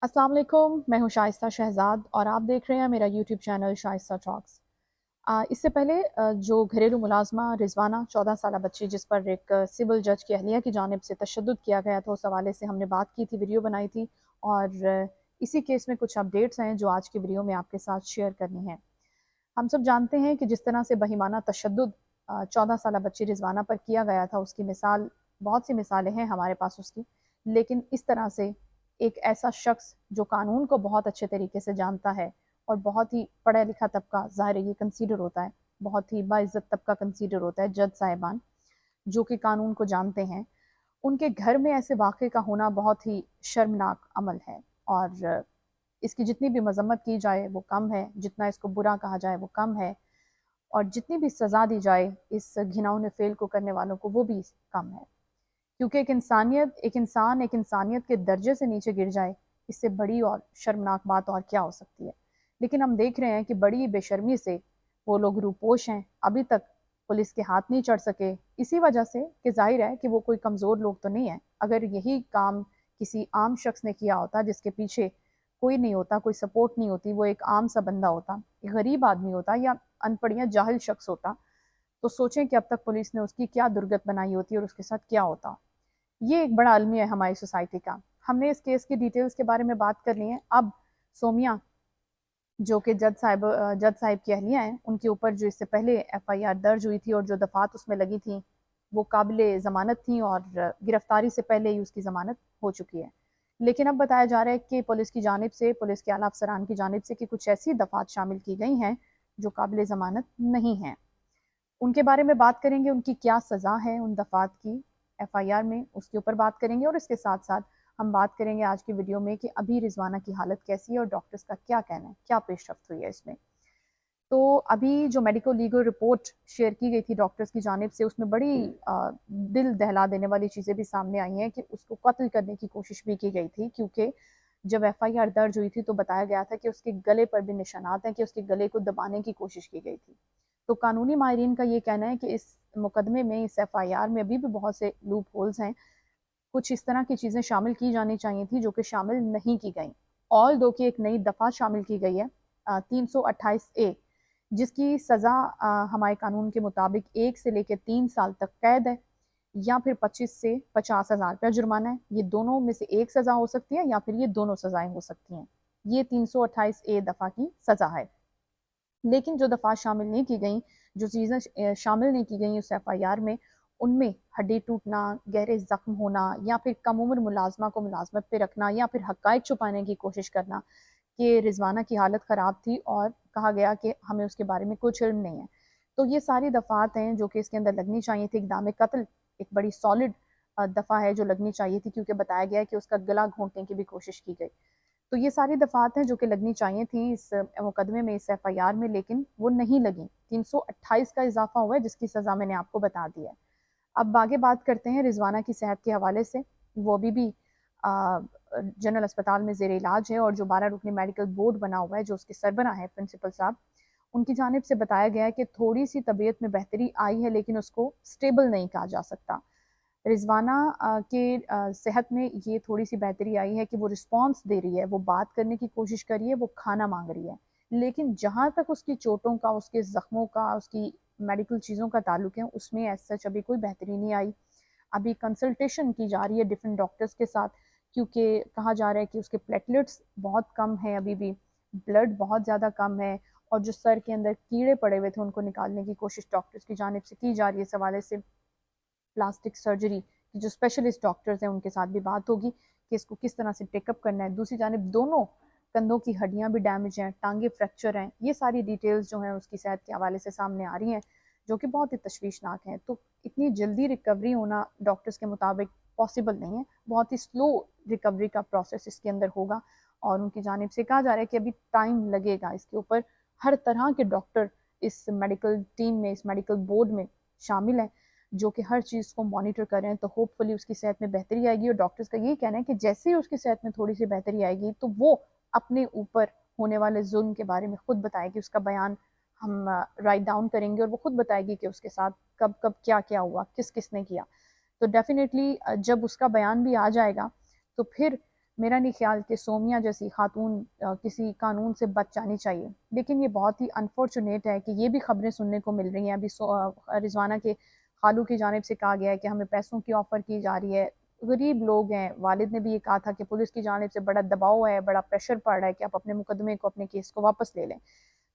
अस्सलाम वालेकुम, मैं हूँ शाइस्ता शहजाद और आप देख रहे हैं मेरा यूट्यूब चैनल शाइस्ता टॉक्स। इससे पहले जो घरेलू मुलाजमा रिजवाना 14 साल बच्ची जिस पर एक सिविल जज की अहलिया की जानिब से तशद्दुद किया गया था, उस हवाले से हमने बात की थी, वीडियो बनाई थी और इसी केस में कुछ अपडेट्स हैं जो आज की वीडियो में आपके साथ शेयर करनी है। हम सब जानते हैं कि जिस तरह से बहिमाना तशद्दुद 14 साल बच्ची रिजवाना पर किया गया था, उसकी मिसाल बहुत सी मिसालें हैं हमारे पास उसकी, लेकिन इस तरह से एक ऐसा शख्स जो कानून को बहुत अच्छे तरीके से जानता है और बहुत ही पढ़ा लिखा तबका, ज़ाहिर है ये कंसीडर होता है, बहुत ही बाइज्जत तबका कंसीडर होता है, जज साहिबान जो कि कानून को जानते हैं, उनके घर में ऐसे वाक़े का होना बहुत ही शर्मनाक अमल है। और इसकी जितनी भी मजम्मत की जाए वो कम है, जितना इसको बुरा कहा जाए वो कम है, और जितनी भी सज़ा दी जाए इस घिनौने फेल को करने वालों को वो भी कम है। क्योंकि एक इंसान एक इंसानियत के दर्जे से नीचे गिर जाए, इससे बड़ी और शर्मनाक बात और क्या हो सकती है। लेकिन हम देख रहे हैं कि बड़ी बेशर्मी से वो लोग रूपोश हैं, अभी तक पुलिस के हाथ नहीं चढ़ सके, इसी वजह से कि जाहिर है कि वो कोई कमज़ोर लोग तो नहीं है। अगर यही काम किसी आम शख्स ने किया होता जिसके पीछे कोई नहीं होता, कोई सपोर्ट नहीं होती, वो एक आम सा बंदा होता, एक गरीब आदमी होता या अनपढ़ या जाहिल शख्स होता, तो सोचें कि अब तक पुलिस ने उसकी क्या दुर्गत बनाई होती और उसके साथ क्या होता। ये एक बड़ा अलमिया है हमारी सोसाइटी का। हमने इस केस की डिटेल्स के बारे में बात करनी है। अब सोमिया जो कि जज साहिब की अहलिया हैं, उनके ऊपर जो इससे पहले एफआईआर दर्ज हुई थी और जो दफात उसमें लगी थी वो काबिल ज़मानत थी और गिरफ्तारी से पहले ही उसकी ज़मानत हो चुकी है। लेकिन अब बताया जा रहा है कि पुलिस की जानिब से, पुलिस के आला अफसरान की जानिब से कि कुछ ऐसी दफात शामिल की गई हैं जो काबिल ज़मानत नहीं हैं। उनके बारे में बात करेंगे, उनकी क्या सज़ा है उन दफात की एफआईआर में, उसके ऊपर बात करेंगे। और इसके साथ साथ हम बात करेंगे आज की वीडियो में कि अभी रिजवाना की हालत कैसी है और डॉक्टर्स का क्या कहना है, क्या पेशरफ्त हुई है इसमें। तो अभी जो मेडिकल लीगल रिपोर्ट शेयर की गई थी डॉक्टर्स की जानिब से, उसमें बड़ी दिल दहला देने वाली चीज़ें भी सामने आई हैं कि उसको कत्ल करने की कोशिश भी की गई थी। क्योंकि जब एफआईआर दर्ज हुई थी तो बताया गया था कि उसके गले पर भी निशानात हैं कि उसके गले को दबाने की कोशिश की गई थी। तो कानूनी माहिरीन का ये कहना है कि इस मुकदमे में, इस एफआईआर में अभी भी बहुत से लूप होल्स हैं, कुछ इस तरह की चीज़ें शामिल की जानी चाहिए थी जो कि शामिल नहीं की गई। ऑल दो की एक नई दफ़ा शामिल की गई है 328A, जिसकी सज़ा हमारे कानून के मुताबिक 1 से लेकर 3 साल तक कैद है या फिर 25 से 50,000 रुपया जुर्माना है। ये दोनों में से एक सज़ा हो सकती है या फिर ये दोनों सज़ाएं हो सकती हैं। ये 328A दफ़ा की सज़ा है। लेकिन जो दफ़ा शामिल नहीं की गई, जो चीज़ें शामिल नहीं की गई उस एफआईआर में, उनमें हड्डी टूटना, गहरे ज़ख्म होना या फिर कम उम्र मुलाजमा को मुलाजमत पे रखना या फिर हक़ाइक़ छुपाने की कोशिश करना कि रिजवाना की हालत ख़राब थी और कहा गया कि हमें उसके बारे में कुछ इल्म नहीं है। तो ये सारी दफ़ात हैं जो कि इसके अंदर लगनी चाहिए थी। इक़दाम कत्ल एक बड़ी सॉलिड दफ़ा है जो लगनी चाहिए थी, क्योंकि बताया गया है कि उसका गला घोंटने की भी कोशिश की गई। तो ये सारी दफ़ात हैं जो कि लगनी चाहिए थी इस मुकदमे में, इस एफआईआर में, लेकिन वो नहीं लगी। 328 का इजाफा हुआ है जिसकी सज़ा मैंने आपको बता दी है। अब आगे बात करते हैं रिजवाना की सेहत के हवाले से। वो अभी भी जनरल अस्पताल में ज़ेर इलाज है और जो 12 रुकनी मेडिकल बोर्ड बना हुआ है, जो उसके सरबरा हैं प्रिंसिपल साहब, उनकी जानिब से बताया गया है कि थोड़ी सी तबीयत में बेहतरी आई है, लेकिन उसको स्टेबल नहीं कहा जा सकता। रिजवाना के सेहत में ये थोड़ी सी बेहतरी आई है कि वो रिस्पॉन्स दे रही है, वो बात करने की कोशिश कर रही है, वो खाना मांग रही है। लेकिन जहाँ तक उसकी चोटों का, उसके जख्मों का, उसकी मेडिकल चीज़ों का ताल्लुक है, उसमें एज सच अभी कोई बेहतरी नहीं आई। अभी कंसल्टेशन की जा रही है डिफरेंट डॉक्टर्स के साथ, क्योंकि कहा जा रहा है कि उसके प्लेटलेट्स बहुत कम हैं, अभी भी ब्लड बहुत ज़्यादा कम है, और जो सर के अंदर कीड़े पड़े हुए थे उनको निकालने की कोशिश डॉक्टर्स की जानिब से की जा रही है। इस हवाले से प्लास्टिक सर्जरी की जो स्पेशलिस्ट डॉक्टर्स हैं उनके साथ भी बात होगी कि इसको किस तरह से टेकअप करना है। दूसरी जानिब दोनों कंधों की हड्डियां भी डैमेज हैं, टांगे फ्रैक्चर हैं। ये सारी डिटेल्स जो हैं उसकी सेहत के हवाले से सामने आ रही हैं, जो कि बहुत ही तशवीशनाक हैं। तो इतनी जल्दी रिकवरी होना डॉक्टर्स के मुताबिक पॉसिबल नहीं है, बहुत ही स्लो रिकवरी का प्रोसेस इसके अंदर होगा, और उनकी जानिब से कहा जा रहा है कि अभी टाइम लगेगा इसके ऊपर। हर तरह के डॉक्टर इस मेडिकल टीम में, इस मेडिकल बोर्ड में शामिल हैं, जो कि हर चीज़ को मॉनिटर कर रहे हैं। तो होपफुली उसकी सेहत में बेहतरी आएगी, और डॉक्टर्स का यही कहना है कि जैसे ही उसकी सेहत में थोड़ी सी बेहतरी आएगी तो वो अपने ऊपर होने वाले जुल्म के बारे में खुद बताएगी। उसका बयान हम राइट डाउन करेंगे और वो खुद बताएगी कि उसके साथ कब कब क्या क्या हुआ, किस किस ने किया। तो डेफिनेटली जब उसका बयान भी आ जाएगा तो फिर میرا نہیں خیال کہ سومیا جیسی خاتون کسی قانون سے بچ جانی چاہیے، لیکن یہ بہت ہی انفارچونیٹ ہے کہ یہ بھی خبریں سننے کو مل رہی ہیں۔ ابھی رضوانہ کے خالو کی جانب سے کہا گیا ہے کہ ہمیں پیسوں کی آفر کی جا رہی ہے، غریب لوگ ہیں، والد نے بھی یہ کہا تھا کہ پولیس کی جانب سے بڑا دباؤ ہے، بڑا پریشر پڑ رہا ہے کہ آپ اپنے مقدمے کو، اپنے کیس کو واپس لے لیں۔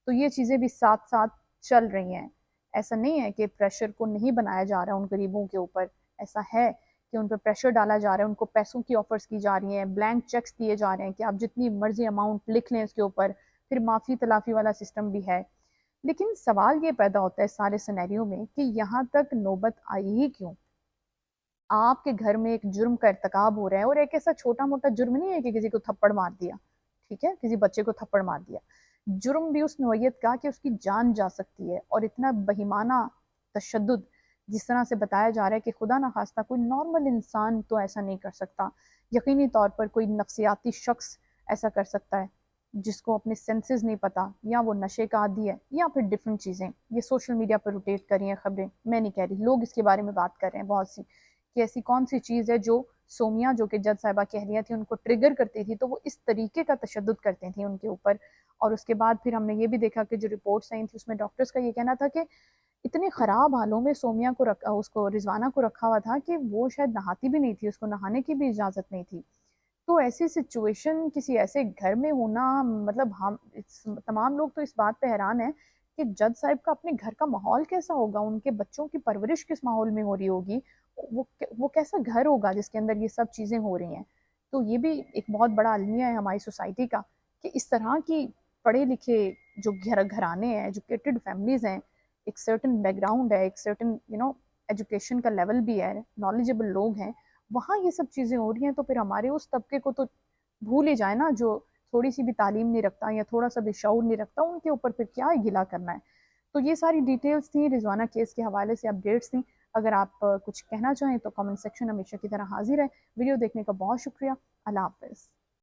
تو یہ چیزیں بھی ساتھ ساتھ چل رہی ہیں۔ ایسا نہیں ہے کہ پریشر کو نہیں بنایا جا رہا ہے ان غریبوں کے اوپر، ایسا ہے کہ ان پہ پریشر ڈالا جا رہا ہے، ان کو پیسوں کی آفرز کی جا رہی ہیں، بلینک چیکس دیے جا رہے ہیں کہ آپ جتنی مرضی اماؤنٹ لکھ لیں اس کے اوپر، پھر معافی تلافی والا سسٹم بھی ہے۔ لیکن سوال یہ پیدا ہوتا ہے سارے سینیریو میں کہ یہاں تک نوبت آئی ہی کیوں؟ آپ کے گھر میں ایک جرم کا ارتکاب ہو رہا ہے، اور ایک ایسا چھوٹا موٹا جرم نہیں ہے کہ کسی کو تھپڑ مار دیا، ٹھیک ہے، کسی بچے کو تھپڑ مار دیا، جرم بھی اس نوعیت کا کہ اس کی جان جا سکتی ہے، اور اتنا بہیمانہ تشدد جس طرح سے بتایا جا رہا ہے کہ خدا نخواستہ کوئی نارمل انسان تو ایسا نہیں کر سکتا، یقینی طور پر کوئی نفسیاتی شخص ایسا کر سکتا ہے جس کو اپنے سینسز نہیں پتا، یا وہ نشے کا عادی ہے، یا پھر ڈیفرنٹ چیزیں۔ یہ سوشل میڈیا پر روٹیٹ کر رہی ہیں خبریں، میں نہیں کہہ رہی، لوگ اس کے بارے میں بات کر رہے ہیں بہت سی، کہ ایسی کون سی چیز ہے جو سومیا جو کہ جج صاحبہ کہہ رہی تھی ان کو ٹریگر کرتی تھی، تو وہ اس طریقے کا تشدد کرتی تھیں ان کے اوپر۔ اور اس کے بعد پھر ہم نے یہ بھی دیکھا کہ جو رپورٹس آئی تھیں اس میں ڈاکٹرز کا یہ کہنا تھا کہ اتنے خراب حالوں میں سومیا کو اس کو رضوانہ کو رکھا ہوا تھا کہ وہ شاید نہاتی بھی نہیں تھی، اس کو نہانے کی بھی اجازت نہیں تھی۔ تو ایسی سچویشن کسی ایسے گھر میں ہونا، مطلب ہم تمام لوگ تو اس بات پہ حیران ہیں کہ جج صاحب کا اپنے گھر کا ماحول کیسا ہوگا، ان کے بچوں کی پرورش کس ماحول میں ہو رہی ہوگی، وہ کیسا گھر ہوگا جس کے اندر یہ سب چیزیں ہو رہی ہیں۔ تو یہ بھی ایک بہت بڑا المیہ ہے ہماری سوسائٹی کا کہ اس طرح کی پڑھے لکھے جو گھرانے ہیں، ایجوکیٹڈ فیملیز ہیں، ایک سرٹن بیک گراؤنڈ ہے، ایک سرٹن ایجوکیشن کا لیول بھی ہے، نالجبل لوگ ہیں، وہاں یہ سب چیزیں ہو رہی ہیں، تو پھر ہمارے اس طبقے کو تو بھول ہی جائے نا، جو تھوڑی سی بھی تعلیم نہیں رکھتا یا تھوڑا سا بھی شعور نہیں رکھتا، ان کے اوپر پھر کیا گلا کرنا ہے۔ تو یہ ساری ڈیٹیلز تھیں رضوانہ کیس کے حوالے سے، اپڈیٹس تھیں۔ اگر آپ کچھ کہنا چاہیں تو کامنٹ سیکشن ہمیشہ کی طرح حاضر ہے۔ ویڈیو دیکھنے کا بہت شکریہ، اللہ حافظ۔